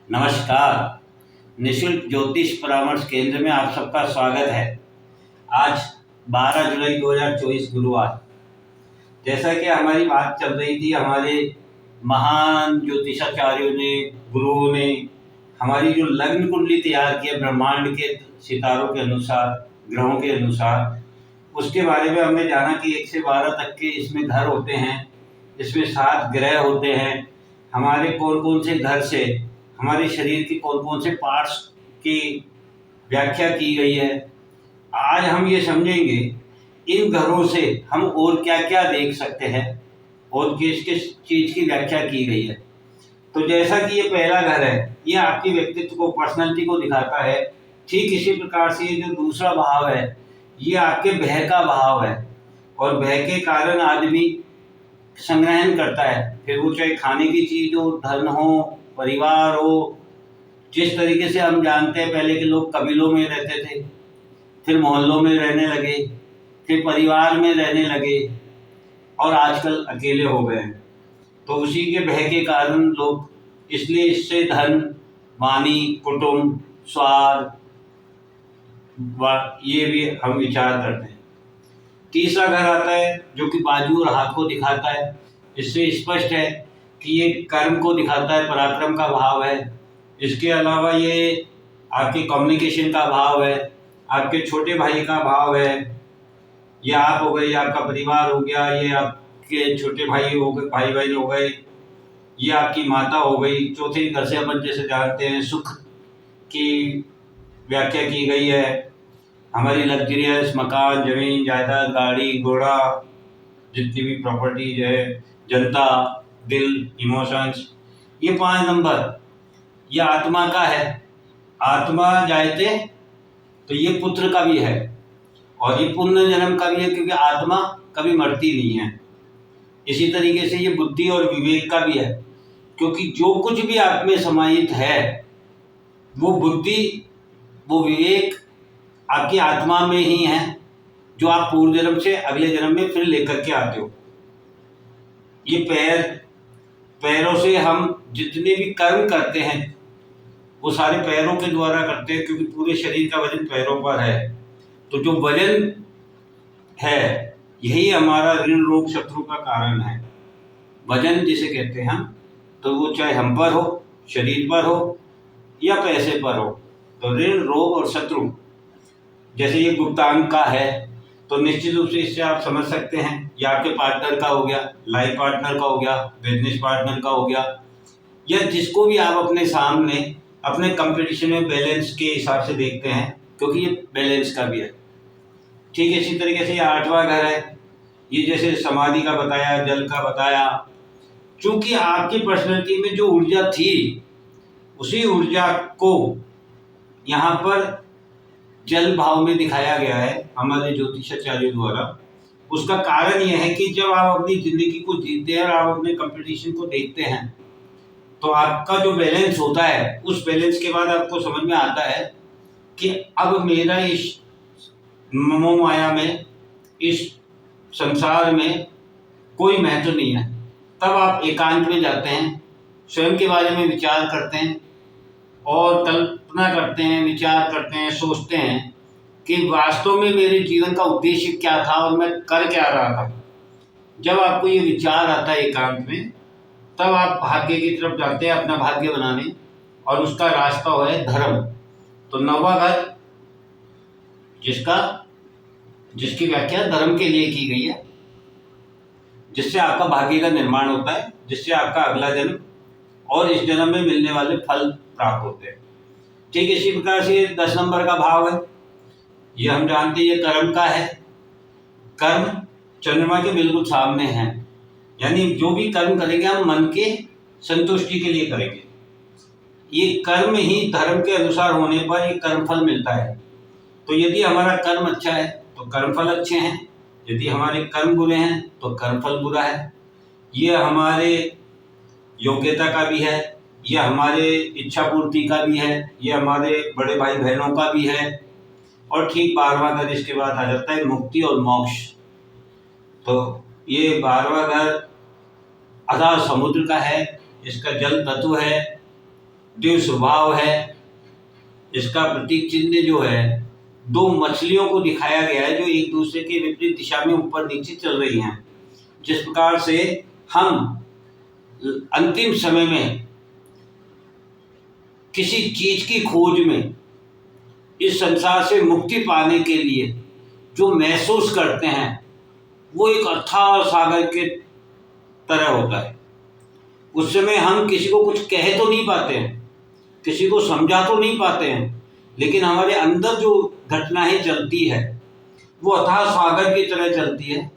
नमस्कार। निशुल्क ज्योतिष परामर्श केंद्र में आप सबका स्वागत है। आज 12 जुलाई 2024 गुरुवार। जैसा कि हमारी बात चल रही थी, हमारे महान ज्योतिषाचार्यों ने, गुरुओं ने हमारी जो लग्न कुंडली तैयार की है ब्रह्मांड के सितारों के अनुसार, ग्रहों के अनुसार, उसके बारे में हमने जाना कि 1 से 12 तक के इसमें घर होते हैं, इसमें 7 ग्रह होते हैं। हमारे कौन कौन से घर से हमारे शरीर के कौन कौन से पार्ट्स की व्याख्या की गई है। आज हम ये समझेंगे इन घरों से हम और क्या क्या देख सकते हैं और किस किस चीज़ की व्याख्या की गई है। तो जैसा कि ये पहला घर है, ये आपके व्यक्तित्व को, पर्सनालिटी को दिखाता है। ठीक इसी प्रकार से ये जो दूसरा भाव है, ये आपके भय का भाव है और भय के कारण आदमी संग्रहण करता है, फिर वो चाहे खाने की चीज़ हो, धन हो, परिवार हो। जिस तरीके से हम जानते हैं, पहले के लोग कबीलों में रहते थे, फिर मोहल्लों में रहने लगे, फिर परिवार में रहने लगे और आजकल अकेले हो गए हैं। तो उसी के भय के कारण लोग, इसलिए इससे धन, वाणी, कुटुंब, स्वार्थ, ये भी हम विचार करते हैं। तीसरा घर आता है जो कि बाजू और हाथ को दिखाता है। इससे स्पष्ट है कि ये कर्म को दिखाता है, पराक्रम का भाव है। इसके अलावा ये आपके कम्युनिकेशन का भाव है, आपके छोटे भाई का भाव है। ये आप हो गए, ये आपका परिवार हो गया, ये आपके छोटे भाई हो गए, भाई बहन हो गए, ये आपकी माता हो गई। चौथे घर से अपन जैसे जानते हैं सुख की व्याख्या की गई है। हमारी लग्जरियस मकान, जमीन, जायदाद, गाड़ी, घोड़ा, जितनी भी प्रॉपर्टीज है, जनता, दिल, इमोशंस। ये 5 नंबर ये आत्मा का है। आत्मा जायते तो ये पुत्र का भी है और ये पुण्य जन्म का भी है, क्योंकि आत्मा कभी मरती नहीं है। इसी तरीके से ये बुद्धि और विवेक का भी है, क्योंकि जो कुछ भी आप में समाहित है, वो बुद्धि, वो विवेक आपकी आत्मा में ही है, जो आप पूर्व जन्म से अगले जन्म में फिर लेकर के आते हो। ये पैरों से हम जितने भी कर्म करते हैं वो सारे पैरों के द्वारा करते हैं, क्योंकि पूरे शरीर का वजन पैरों पर है। तो जो वजन है, यही हमारा ऋण, रोग, शत्रु का कारण है। वजन जिसे कहते हैं हम, तो वो चाहे हम पर हो, शरीर पर हो या पैसे पर हो, तो ऋण, रोग और शत्रु। जैसे ये गुप्तांग का है, तो निश्चित रूप से इससे आप समझ सकते हैं, या आपके पार्टनर का हो गया, लाइफ पार्टनर का हो गया, बिजनेस पार्टनर का हो गया, या जिसको भी आप अपने सामने अपने कंपटीशन में बैलेंस के हिसाब से देखते हैं, क्योंकि ये बैलेंस का भी है। ठीक है, इसी तरीके से ये 8वां घर है। ये जैसे समाधि का बताया, जल का बताया। चूंकि आपकी पर्सनैलिटी में जो ऊर्जा थी, उसी ऊर्जा को यहाँ पर जल भाव में दिखाया गया है हमारे ज्योतिषाचार्य द्वारा। उसका कारण यह है कि जब आप अपनी जिंदगी को जीते हैं और आप अपने कंपटीशन को देखते हैं, तो आपका जो बैलेंस होता है, उस बैलेंस के बाद आपको समझ में आता है कि अब मेरा इस मोह माया में, इस संसार में कोई महत्व नहीं है। तब आप एकांत में जाते हैं, स्वयं के बारे में विचार करते हैं और कल्पना करते हैं, विचार करते हैं, सोचते हैं कि वास्तव में मेरे जीवन का उद्देश्य क्या था और मैं कर क्या रहा था। जब आपको ये विचार आता है एकांत में, तब आप भाग्य की तरफ जाते हैं, अपना भाग्य बनाने, और उसका रास्ता है धर्म। तो 9वां घर जिसकी व्याख्या धर्म के लिए की गई है, जिससे आपका भाग्य का निर्माण होता है, जिससे आपका अगला जन्म और इस जन्म में मिलने वाले फल प्राप्त होते हैं। ठीक इसी प्रकार से 10 नंबर का भाव है, ये हम जानते हैं, ये कर्म का है। कर्म चंद्रमा के बिल्कुल सामने है, यानी जो भी कर्म करेंगे हम मन के संतुष्टि के लिए करेंगे। ये कर्म ही धर्म के अनुसार होने पर ये कर्मफल मिलता है। तो यदि हमारा कर्म अच्छा है तो कर्मफल अच्छे हैं, यदि हमारे कर्म बुरे हैं तो कर्मफल बुरा है। ये हमारे योग्यता का भी है, यह हमारे इच्छा पूर्ति का भी है, ये हमारे बड़े भाई बहनों का भी है। और ठीक 12वां घर इसके बाद आ जाता है मुक्ति और मोक्ष। तो ये 12वां घर अथाह समुद्र का है, इसका जल तत्व है देव स्वभाव है। इसका प्रतीक चिन्ह जो है, दो मछलियों को दिखाया गया है जो एक दूसरे के विपरीत दिशा में ऊपर नीचे चल रही हैं। जिस प्रकार से हम अंतिम समय में किसी चीज की खोज में इस संसार से मुक्ति पाने के लिए जो महसूस करते हैं वो एक अथाह सागर के तरह होता है। उस समय हम किसी को कुछ कह तो नहीं पाते हैं, किसी को समझा तो नहीं पाते हैं, लेकिन हमारे अंदर जो घटनाएं चलती है वो अथाह सागर की तरह चलती है,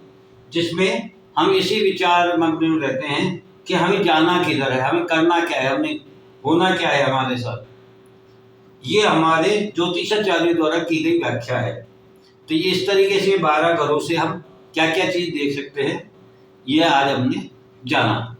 जिसमें हम इसी विचार मग्न में रहते हैं कि हमें जाना किधर है, हमें करना क्या है, हमें होना क्या है हमारे साथ। ये हमारे ज्योतिषाचार्य द्वारा की गई व्याख्या है। तो ये इस तरीके से 12 घरों से हम क्या क्या चीज देख सकते हैं, ये आज हमने जाना।